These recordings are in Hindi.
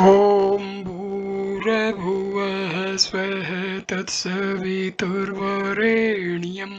ॐ भूर्भुवः स्वः तत्सवितुर्वरेण्यं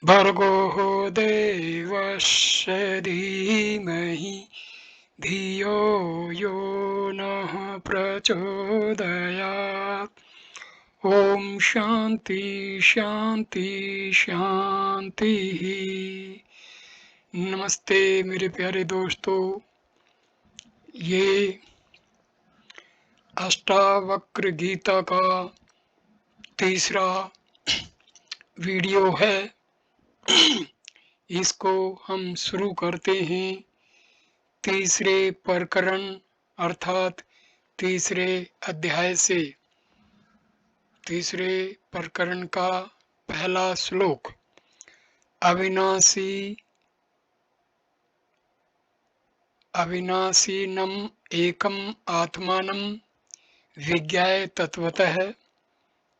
भर्गो देवस्य धीमहि धियो यो नः प्रचोदयात्। ॐ शान्ति शान्ति शान्तिः। नमस्ते मेरे प्यारे दोस्तों, ये अष्टावक्र गीता का तीसरा वीडियो है। इसको हम शुरू करते हैं तीसरे प्रकरण अर्थात तीसरे अध्याय से। तीसरे प्रकरण का पहला श्लोक, अविनाशीनम एकम आत्मानं विज्ञाय तत्वतः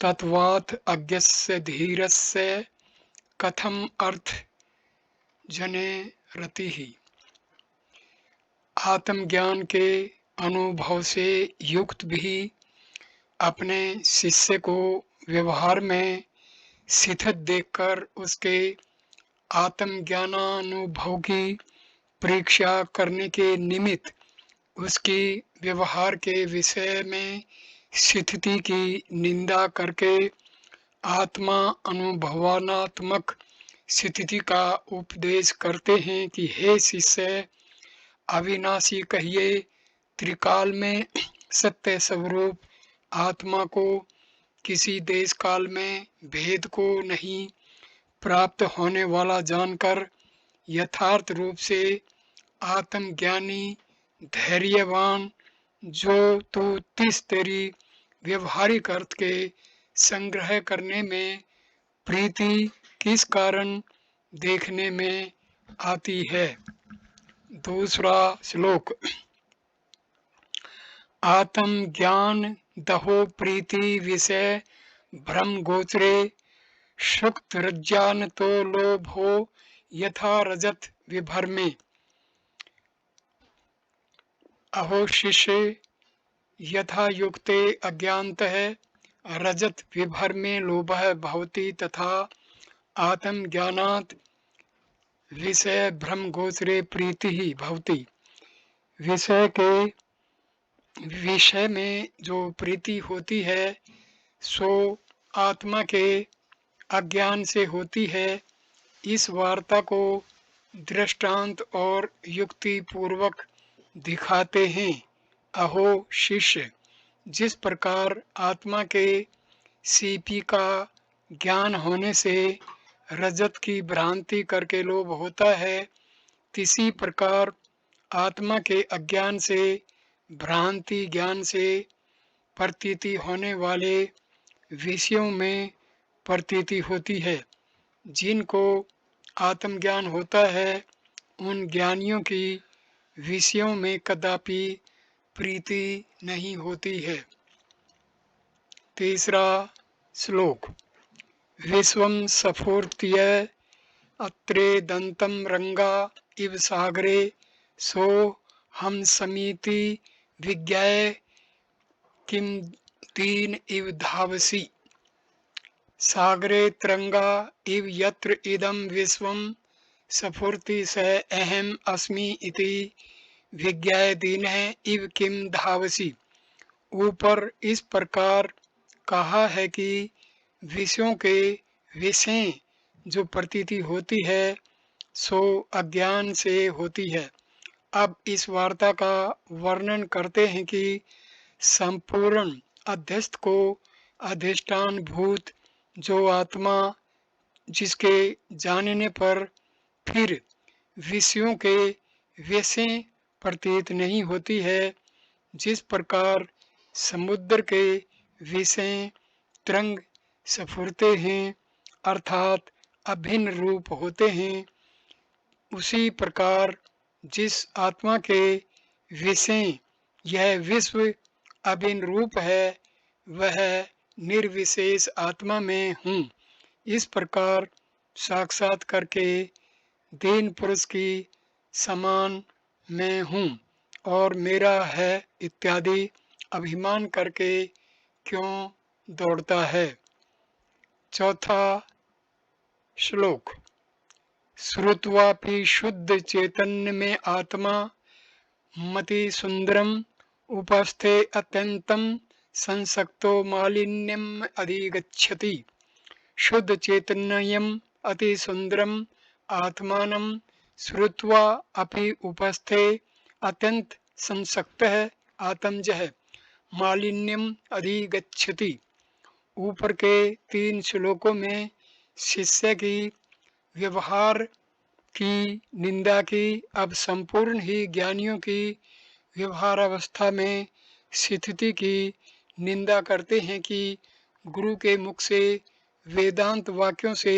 तत्वात् अज्ञस्य धीरस्य कथम अर्थ जने रतिः। आत्मज्ञान के अनुभव से युक्त भी अपने शिष्य को व्यवहार में शिथिल देखकर उसके आत्मज्ञानानुभव की परीक्षा करने के निमित्त उसकी व्यवहार के विषय में स्थिति की निंदा करके आत्मा अनुभवात्मक स्थिति का उपदेश करते हैं कि हे शिष्य, अविनाशी कहिए त्रिकाल में सत्य स्वरूप आत्मा को किसी देश काल में भेद को नहीं प्राप्त होने वाला जानकर यथार्थ रूप से आत्मज्ञानी धैर्यवान जो तो तेरी व्यवहारिक अर्थ के संग्रह करने में प्रीति किस कारण देखने में आती है। दूसरा श्लोक, आत्मज्ञान दहो प्रीति विषय भ्रम गोचरे शुक्त रज्जान तो लोभो यथा रजत विभर्मे। अहो शिष्य, यथा युक्ते अज्ञानतः रजत विभर्मे लोभः भवति तथा आत्मज्ञानात् विषय भ्रम गोचरे प्रीति ही भवति। विषय में जो प्रीति होती है सो आत्मा के अज्ञान से होती है। इस वार्ता को दृष्टांत और युक्ति पूर्वक दिखाते हैं। अहो शिष्य, जिस प्रकार आत्मा के सीपी का ज्ञान होने से रजत की भ्रांति करके लोभ होता है, तिसी प्रकार आत्मा के अज्ञान से भ्रांति ज्ञान से प्रतीति होने वाले विषयों में प्रतीति होती है। जिनको आत्मज्ञान होता है उन ज्ञानियों की विषयों में कदापि प्रीति नहीं होती है। तीसरा श्लोक, विश्वं स्फूर्त्य अत्रे दंतं रंगा इव सागरे सो हम समीति विज्ञाय किम दीन इव धावसी। सागरे तरंगा इव यत्र इदं विश्वं स्फूर्ति स अहम अस्मि इति विज्ञाय दीनः इव किम धावसी। ऊपर इस प्रकार कहा है कि विषयों के विषय जो प्रतीति होती है सो अज्ञान से होती है। अब इस वार्ता का वर्णन करते हैं कि संपूर्ण अध्यस्त को अधिष्ठान भूत जो आत्मा जिसके जानने पर फिर विषयों के विषय प्रतीत नहीं होती है, जिस प्रकार समुद्र के विषय तरंग स्फुरते हैं अर्थात अभिन्न रूप होते हैं, उसी प्रकार जिस आत्मा के विषय यह विश्व अभिन्न रूप है वह निर्विशेष आत्मा में हूँ। इस प्रकार साक्षात करके दीन पुरुष की समान मैं हूँ और मेरा है इत्यादि अभिमान करके क्यों दौड़ता है। चौथा श्लोक। श्रुत्वापि शुद्ध चैतन्य में आत्मा मति सुंदरम उपस्थे अत्यंतम संसक्तो मालिन्यम अधिगच्छति। शुद्ध चैतन्यम अति सुंदरम आत्मानं श्रुत्वा अपि उपस्थे अत्यंत संसक्तः आत्मजः मालिन्यम अधिगच्छति। ऊपर के 3 श्लोकों में शिष्य की व्यवहार की निंदा की। अब संपूर्ण ही ज्ञानियों की व्यवहार अवस्था में स्थिति की निंदा करते हैं कि गुरु के मुख से वेदांत वाक्यों से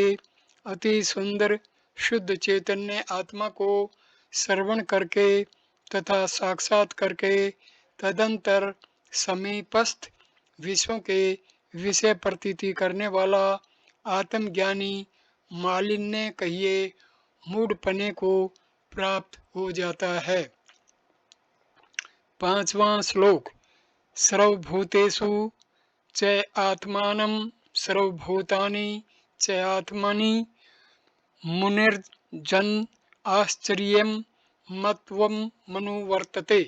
अति सुंदर शुद्ध चैतन्य आत्मा को श्रवण करके तथा साक्षात करके तदंतर समीपस्थ विषयों के विषय प्रतीति करने वाला आत्मज्ञानी मालिन्य कहिए मूढ़पने को प्राप्त हो जाता है। 5वां श्लोक। सर्वभूतेषु च आत्मानं सर्वभूतानि च आत्मनि मुनिर्जन आश्चर्यं मत्वं मनुवर्तते।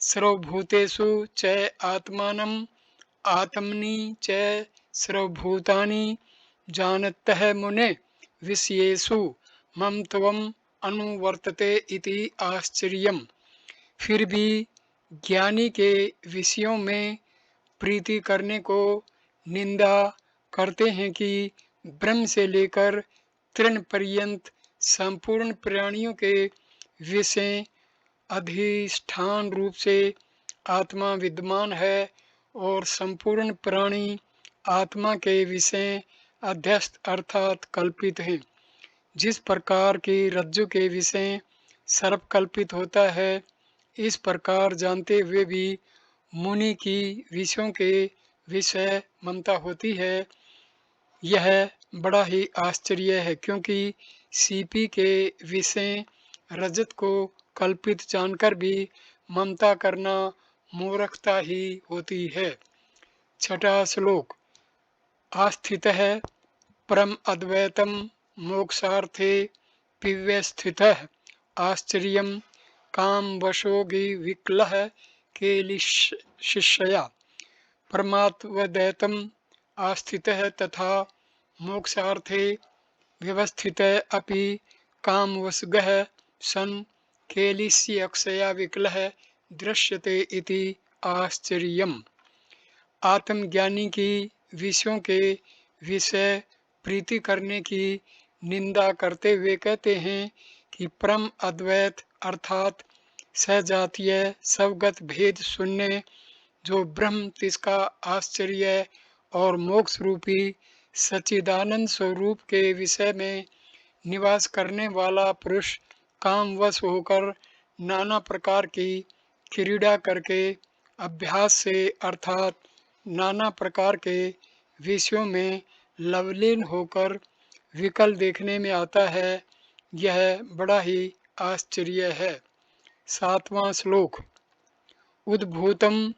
सर्वभूतेषु च आत्मानं आत्मनि च सर्वभूतानि जानतः मुने विषयेषु मम त्वम अनुवर्तते इति आश्चर्यम। फिर भी ज्ञानी के विषयों में प्रीति करने को निंदा करते हैं कि ब्रह्म से लेकर तृण पर्यंत संपूर्ण प्राणियों के विषय अधिष्ठान रूप से आत्मा विद्यमान है और संपूर्ण प्राणी आत्मा के विषय अध्यस्त अर्थात कल्पित हैं। जिस प्रकार की रज्जु के विषय सर्प कल्पित होता है, इस प्रकार जानते हुए भी मुनि की विषयों के विषय ममता होती है। यह बड़ा ही आश्चर्य है, क्योंकि सीपी के विषय रजत को कल्पित जानकर भी ममता करना मूर्खता ही होती है। 6वां श्लोक। आस्थितः परम अद्वैतम मोक्षार्थे पिव्यस्थितः आश्चर्यं कामवशोगी विक्लः केलिशिष्यया। परमात्मदैतम आस्थितः तथा मोक्षार्थे व्यवस्थितः अपि कामवशगः सन् केलिस्य विकलः दृश्यते इति आश्चर्यम्। आत्मज्ञानी की विषयों के विषय प्रीति करने की निंदा करते हुए कहते हैं कि परम अद्वैत अर्थात सजातीय सबगत भेद शून्य जो ब्रह्म, तिसका आश्चर्य और मोक्ष रूपी सच्चिदानंद स्वरूप के विषय में निवास करने वाला पुरुष कामवश होकर नाना प्रकार की क्रीड़ा करके अभ्यास से अर्थात नाना प्रकार के विषयों में लवलीन होकर विकल देखने में आता है। यह बड़ा ही आश्चर्य है। 7वां श्लोक। उद्भूतम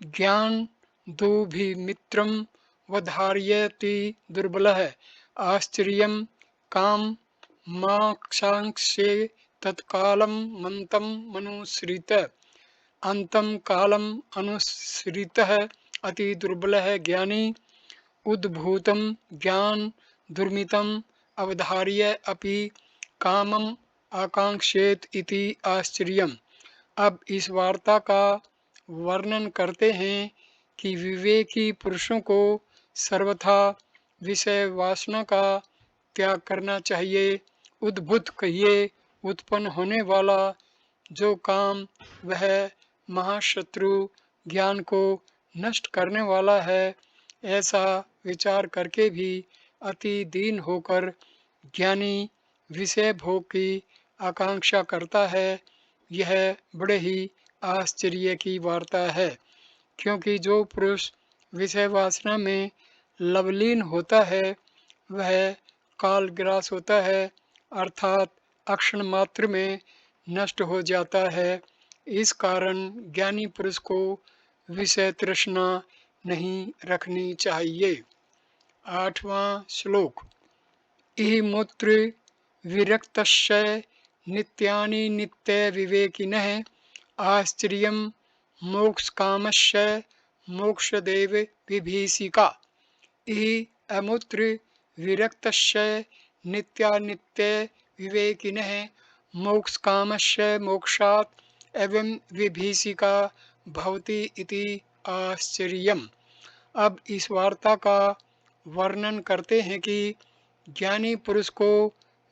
ज्ञान दुभिमित्रम वधार्यति दुर्बलः आश्चर्यं काम माक्षांक्षे तत्कालम मंतम मनुश्रित। अंतम कालम अनुश्रितः अति दुर्बलः ज्ञानी उद्भूतम ज्ञान दुर्मितम अवधार्य अपि कामम आकांक्षेत इति आश्चर्यम। अब इस वार्ता का वर्णन करते हैं कि विवेकी पुरुषों को सर्वथा विषय वासना का त्याग करना चाहिए। उद्भूत कहिए उत्पन्न होने वाला जो काम, वह महाशत्रु ज्ञान को नष्ट करने वाला है। ऐसा विचार करके भी अति दीन होकर ज्ञानी विषय भोग की आकांक्षा करता है। यह बड़े ही आश्चर्य की वार्ता है, क्योंकि जो पुरुष विषय वासना में लवलीन होता है वह कालग्रास होता है, अर्थात अक्षण मात्र में नष्ट हो जाता है। इस कारण ज्ञानी पुरुष को विषय तृष्णा नहीं रखनी चाहिए। 8वां श्लोक। इह मूत्र विरक्तस्य नित्यानि नित्य विवेकिनः आश्चर्यं मोक्षकामस्य मोक्षदेव विभीषिका। इह अमूत्र विरक्तस्य नित्यानित्य विवेकिनः मोक्षकामस्य मोक्षात् एवं विभीषिका भवति इति आश्चर्यम्। अब इस वार्ता का वर्णन करते हैं कि ज्ञानी पुरुष को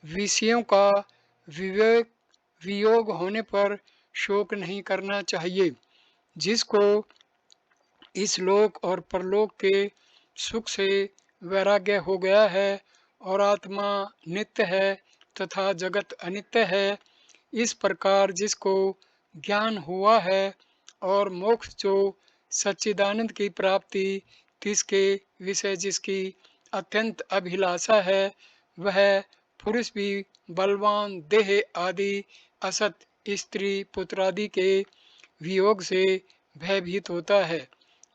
विषयों का विवेक वियोग होने पर शोक नहीं करना चाहिए। जिसको इस लोक और परलोक के सुख से वैराग्य हो गया है और आत्मा नित्य है तथा जगत अनित्य है, इस प्रकार जिसको ज्ञान हुआ है और मोक्ष जो सच्चिदानंद की प्राप्ति तिसके विषय जिसकी अत्यंत अभिलाषा है, वह पुरुष भी बलवान देह आदि असत स्त्री पुत्रादि के वियोग से भयभीत होता है।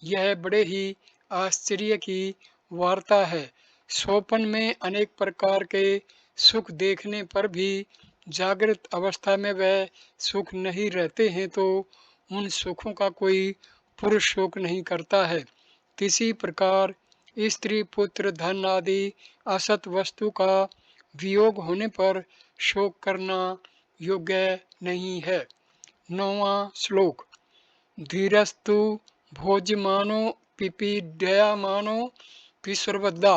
यह बड़े ही आश्चर्य की वार्ता है। स्वप्न में अनेक प्रकार के सुख देखने पर भी जागृत अवस्था में वह सुख नहीं रहते हैं तो उन सुखों का कोई पुरुष शोक नहीं करता है। इसी प्रकार स्त्री पुत्र धन आदि असत वस्तु का वियोग होने पर शोक करना योग्य नहीं है। 9वां श्लोक। धीरस्तु भोज्यमानो पिपीड्यमानो विसर्वदा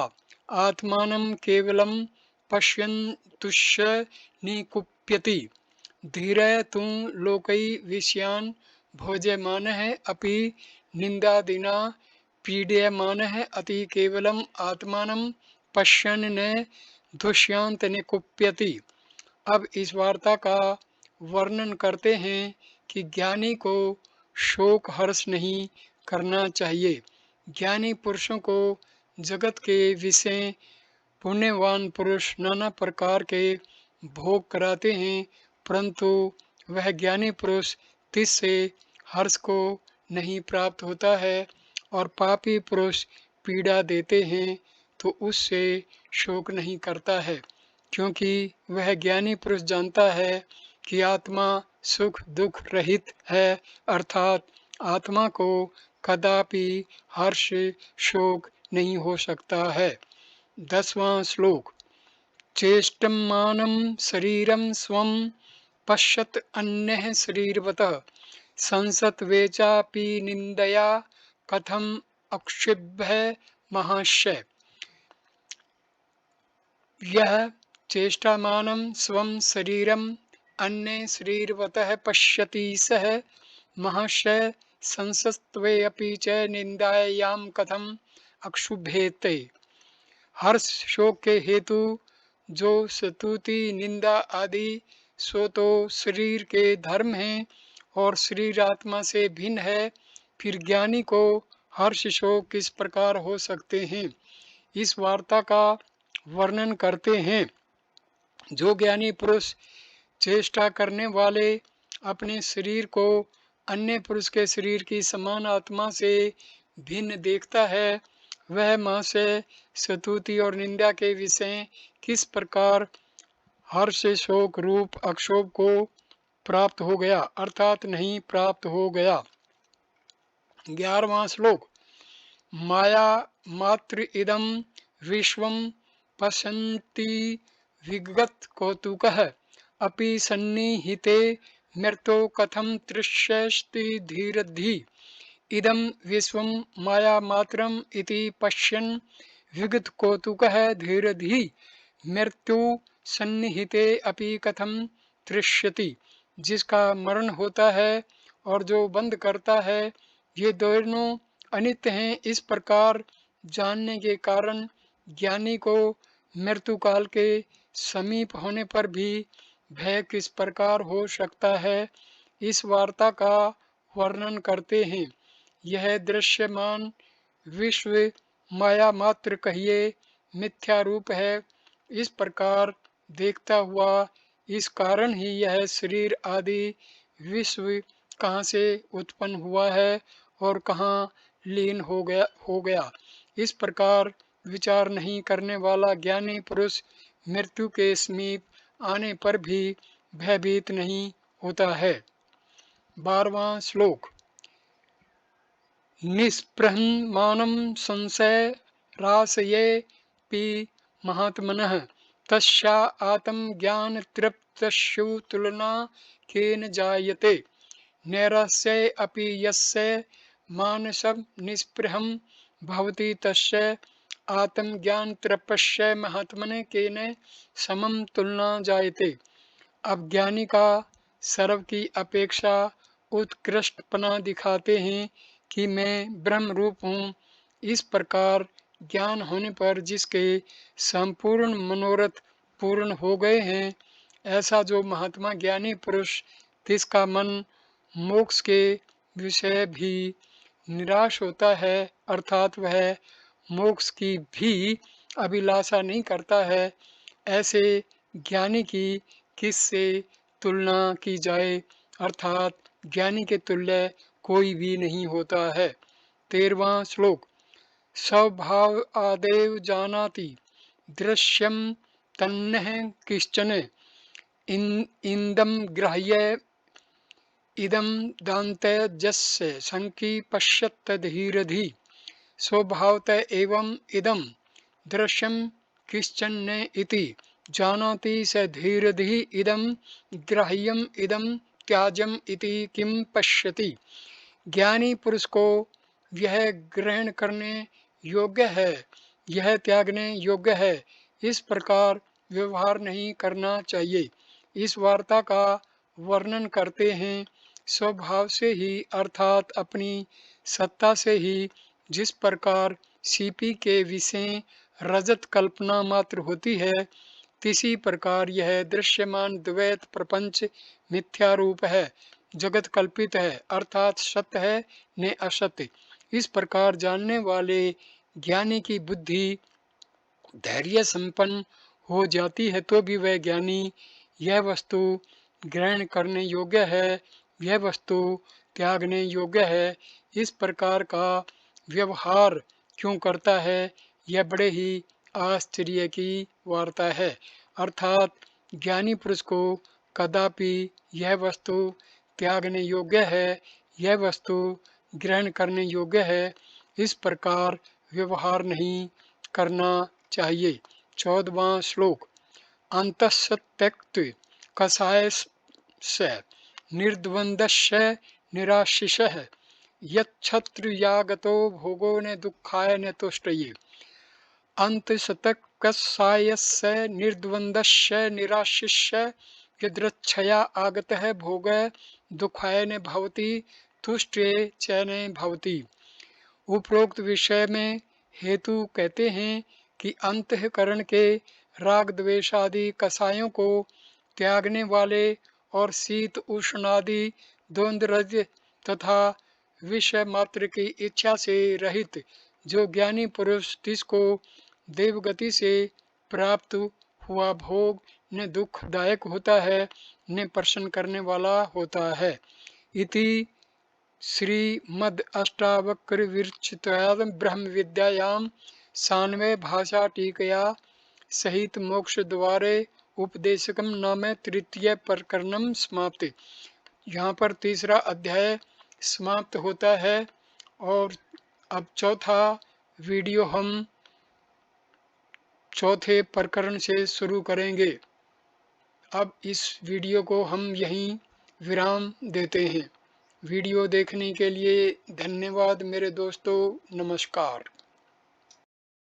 आत्मानं केवलं पश्यन्तुष्य निकुप्यति। धीरः तु लोकै विषयान् भोज्यमानः अपि निन्दादिना पीड्यमानः अति केवलम् आत्मानं पश्यन् न दुष्यन्त निकुप्यति। अब इस वार्ता का वर्णन करते हैं कि ज्ञानी को शोक हर्ष नहीं करना चाहिए। ज्ञानी पुरुषों को जगत के विषय पुण्यवान पुरुष नाना प्रकार के भोग कराते हैं, परंतु वह ज्ञानी पुरुष तिससे हर्ष को नहीं प्राप्त होता है और पापी पुरुष पीड़ा देते हैं तो उससे शोक नहीं करता है, क्योंकि वह ज्ञानी पुरुष जानता है कि आत्मा सुख दुख रहित है, अर्थात आत्मा को कदापि हर्ष शोक नहीं हो सकता है। 10वां श्लोक। चेष्टमानं शरीरं स्वं पश्यत अन्यः शरीरवतः संसत्वेचापि निंदया कथम अक्षिभ्य महाशय। यह चेष्टामानं स्वं शरीरम अन्य शरीरवतः पश्यति सः महाशय संसत्वे अपि च निंदायां कथम अक्षुभ्येते। हर्ष शोक के हेतु जो स्तुति निंदा आदि सो तो शरीर के धर्म हैं और शरीर आत्मा से भिन्न है, फिर ज्ञानी को हर्ष शोक किस प्रकार हो सकते हैं। इस वार्ता का वर्णन करते हैं। जो ज्ञानी पुरुष चेष्टा करने वाले अपने शरीर को अन्य पुरुष के शरीर की समान आत्मा से भिन्न देखता है, वह महाशय स्तुति और निंदा के विषय किस प्रकार हर्ष शोक रूप अक्षोभ को प्राप्त हो गया, अर्थात नहीं प्राप्त हो गया। 11वां श्लोक। माया मात्र इदं विश्वं पश्यन्ति विगत कौतुकः अपि सन्निहिते मृतो कथं तृष्यति धीरधि। इदं विश्वं माया मात्रम् इति पश्यन् विगत कौतुकः धीरधि मृत्यु सन्निहिते अपि कथं तृष्यति। जिसका मरण होता है और जो बंद करता है, ये दोनों अनित्य हैं। इस प्रकार जानने के कारण ज्ञानी को मृत्यु काल के समीप होने पर भी भय किस प्रकार हो सकता है, इस वार्ता का वर्णन करते हैं। यह दृश्यमान विश्व माया मात्र कहिए मिथ्या रूप है। इस प्रकार देखता हुआ इस कारण ही यह शरीर आदि विश्व कहाँ से उत्पन्न हुआ है और कहाँ लीन हो गया। इस प्रकार विचार नहीं करने वाला ज्ञानी पुरुष मृत्यु के समीप आने पर भी भयभीत नहीं होता है। 12वां श्लोक। निस्पृहं मानं संशय राशयेऽपि महात्मनः तस्या आत्मज्ञानतृप्तस्यु तुलना केन जायते। नैराश्ये अपि यस्य मानसं निस्पृहं भवति तस्य आत्मज्ञानतृप्तस्य महात्मने केन समं तुलना जायते। अज्ञानी का सर्व की अपेक्षा उत्कृष्टपना दिखाते हैं कि मैं ब्रह्म रूप हूँ। इस प्रकार ज्ञान होने पर जिसके संपूर्ण मनोरथ पूर्ण हो गए हैं, ऐसा जो महात्मा ज्ञानी पुरुष जिसका मन मोक्ष के विषय भी निराश होता है, अर्थात वह मोक्ष की भी अभिलाषा नहीं करता है, ऐसे ज्ञानी की किससे तुलना की जाए, अर्थात ज्ञानी के तुल्य कोई भी नहीं होता है। 13वां श्लोक। स्वभाव आदेव जानाति दृश्यम तन्नः किश्चन इंदम ग्राह्य इदम दान्ते जस्य संकी पश्यत धीरधि। स्वभावत एवं इदम दृश्यम किश्चन न इति जानाति स धीरधि इदम ग्राह्यम इदम त्याज्यम इति किम पश्यति। ज्ञानी पुरुष को यह ग्रहण करने योग्य है, यह त्यागने योग्य है, इस प्रकार व्यवहार नहीं करना चाहिए। इस वार्ता का वर्णन करते हैं। स्वभाव से ही अर्थात अपनी सत्ता से ही जिस प्रकार सीपी के विषय रजत कल्पना मात्र होती है, तिसी प्रकार यह दृश्यमान द्वैत प्रपंच मिथ्या रूप है, जगत कल्पित है, अर्थात सत्य है न असत्य। इस प्रकार जानने वाले ज्ञानी की बुद्धि धैर्य संपन्न हो जाती है तो भी वह ज्ञानी यह वस्तु ग्रहण करने योग्य है, यह वस्तु त्यागने योग्य है, इस प्रकार का व्यवहार क्यों करता है, यह बड़े ही आश्चर्य की वार्ता है। अर्थात ज्ञानी पुरुष को कदापि यह वस्तु त्यागने योग्य है, यह वस्तु ग्रहण करने योग्य है, इस प्रकार व्यवहार नहीं करना चाहिए। 14वां श्लोक। अंतस्य त्यक्त कषायस्य निर्द्वन्द्वस्य निराशिषः यच्छत्रुयागतो भोगो न दुःखाय न तुष्टये। अंतशतक कषायस्य निर्द्वन्द्वस्य निराशिष्य यदृच्छया आगतः भोग दुःखाय न भवति तुष्टे च न भवति। उपरोक्त विषय में हेतु कहते हैं कि अंतःकरण के राग द्वेष आदि कषायों को त्यागने वाले और शीत उष्ण आदि द्वंद्वरज तथा विषय मात्र की इच्छा से रहित जो ज्ञानी पुरुष जिसको देवगति से प्राप्त हुआ भोग न दुखदायक होता है न प्रसन्न करने वाला होता है। इति श्रीमद् अष्टावक्र विरचितायां ब्रह्म विद्यायां सान्वय भाषा टीकया सहित मोक्ष द्वारे उपदेशकम नाम तृतीय प्रकरणम समाप्त। यहाँ पर तीसरा अध्याय समाप्त होता है और अब चौथा वीडियो हम चौथे प्रकरण से शुरू करेंगे। अब इस वीडियो को हम यहीं विराम देते हैं। वीडियो देखने के लिए धन्यवाद मेरे दोस्तों, नमस्कार।